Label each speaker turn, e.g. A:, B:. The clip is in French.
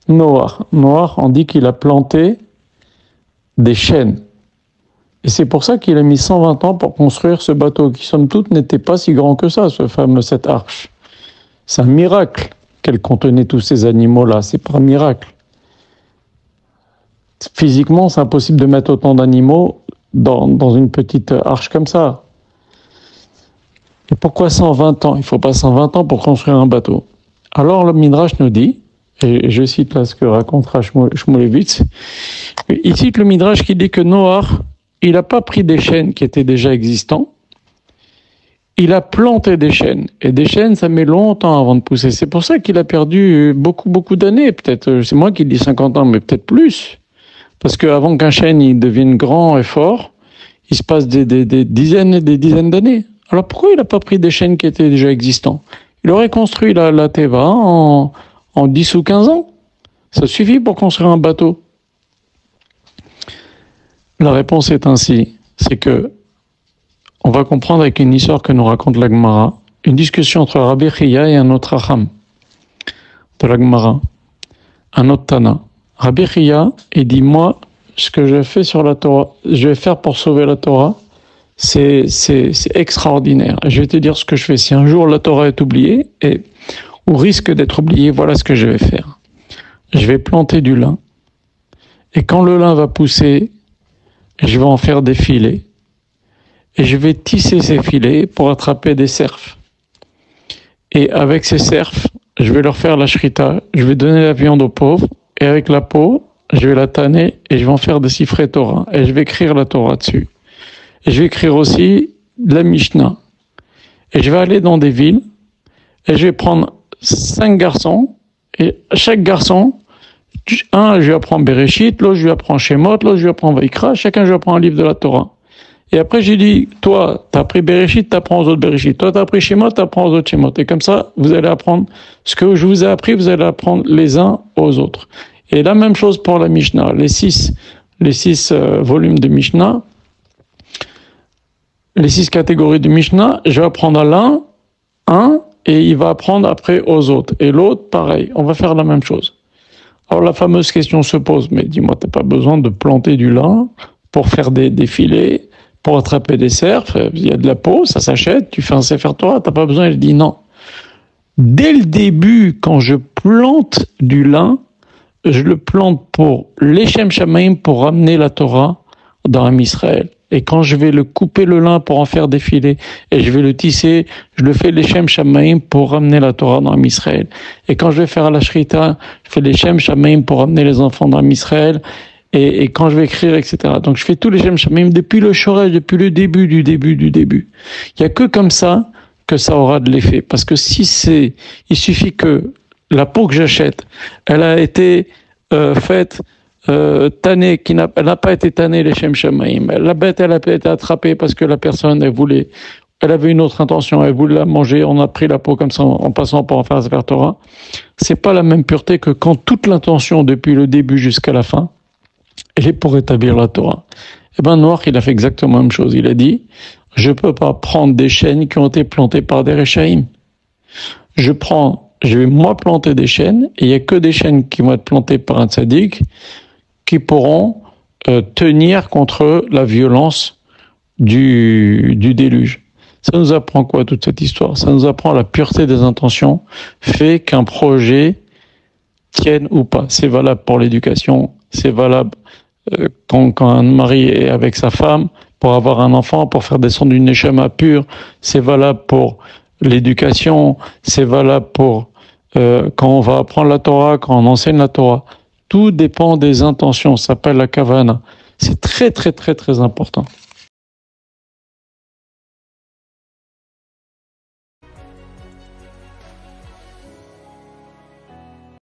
A: Noah, on dit qu'il a planté des chênes. Et c'est pour ça qu'il a mis 120 ans pour construire ce bateau, qui somme toute n'était pas si grand que ça, cette arche. C'est un miracle qu'elle contenait tous ces animaux-là, c'est pas un miracle. Physiquement, c'est impossible de mettre autant d'animaux dans une petite arche comme ça. Et pourquoi 120 ans? Il ne faut pas 120 ans pour construire un bateau. Alors le Midrash nous dit, et je cite là ce que racontera Shmulevitz, il cite le Midrash qui dit que Noah, il n'a pas pris des chênes qui étaient déjà existants, il a planté des chênes. Et des chênes, ça met longtemps avant de pousser. C'est pour ça qu'il a perdu beaucoup d'années, peut-être. C'est moi qui dis 50 ans, mais peut-être plus. Parce qu'avant qu'un chêne il devienne grand et fort, il se passe des dizaines et des dizaines d'années. Alors pourquoi il n'a pas pris des chênes qui étaient déjà existants? Il aurait construit la Teva en 10 ou 15 ans. Ça suffit pour construire un bateau. La réponse est ainsi. C'est que on va comprendre avec une histoire que nous raconte la Gemara, une discussion entre Rabbi Chia et un autre Racham de la Gemara, un autre Tana. Rabbi Chia, il dit, moi, ce que je fais sur la Torah, je vais faire pour sauver la Torah, c'est extraordinaire. Je vais te dire ce que je fais. Si un jour la Torah est oubliée, ou risque d'être oubliée, voilà ce que je vais faire. Je vais planter du lin, et quand le lin va pousser, je vais en faire des filets, et je vais tisser ces filets pour attraper des cerfs. Et avec ces cerfs, je vais leur faire la shrita, je vais donner la viande aux pauvres, et avec la peau, je vais la tanner, et je vais en faire des sifrei Torah, et je vais écrire la Torah dessus. Et je vais écrire aussi de la Mishnah. Et je vais aller dans des villes, et je vais prendre 5 garçons, et chaque garçon, un, je lui apprends Bereshit, l'autre, je lui apprends Shemot, l'autre, je lui apprends Vaikra, chacun, je lui apprends un livre de la Torah. Et après, j'ai dit, toi, t'as appris Bereshit, t'apprends aux autres Bereshit. Toi, t'as appris Shemot, t'apprends aux autres Shemot. Et comme ça, vous allez apprendre ce que je vous ai appris, vous allez apprendre les uns aux autres. Et la même chose pour la Mishnah. Les six volumes de Mishnah, les 6 catégories de Mishnah, je vais apprendre à l'un, et il va apprendre après aux autres. Et l'autre, pareil. On va faire la même chose. Alors la fameuse question se pose, mais dis-moi, t'as pas besoin de planter du lin pour faire des filets, pour attraper des cerfs, il y a de la peau, ça s'achète, tu fais un Sefer Torah, t'as pas besoin. Je dis non. Dès le début, quand je plante du lin, je le plante pour l'Echem Shamaim, pour ramener la Torah dans Israël. Et quand je vais le couper le lin pour en faire des filets, et je vais le tisser, je le fais l'Echem Shamaim pour ramener la Torah dans Israël. Et quand je vais faire la Shrita, je fais l'Echem Shamaim pour ramener les enfants dans Israël. Et quand je vais écrire, etc. Donc je fais tous les Shem Shamaim depuis le Shoresh, depuis le début du début. Il y a que comme ça que ça aura de l'effet. Parce que il suffit que la peau que j'achète, elle a été faite, tannée, elle n'a pas été tannée les Shem Shamaim. La bête, elle a été attrapée parce que la personne, elle avait une autre intention, elle voulait la manger, on a pris la peau comme ça en passant pour en faire un Sefer Torah. C'est pas la même pureté que quand toute l'intention depuis le début jusqu'à la fin, elle est pour établir la Torah. Eh ben, Noach, il a fait exactement la même chose. Il a dit, je peux pas prendre des chênes qui ont été plantés par des Réchaïm. Je vais moi planter des chênes, et il y a que des chênes qui vont être plantés par un tzaddik, qui pourront tenir contre la violence du déluge. Ça nous apprend quoi, toute cette histoire? Ça nous apprend la pureté des intentions, fait qu'un projet tienne ou pas. C'est valable pour l'éducation, c'est valable quand un mari est avec sa femme, pour avoir un enfant, pour faire descendre une neshama pure, c'est valable pour l'éducation, c'est valable pour quand on va apprendre la Torah, quand on enseigne la Torah. Tout dépend des intentions, ça s'appelle la kavana. C'est très très très très important.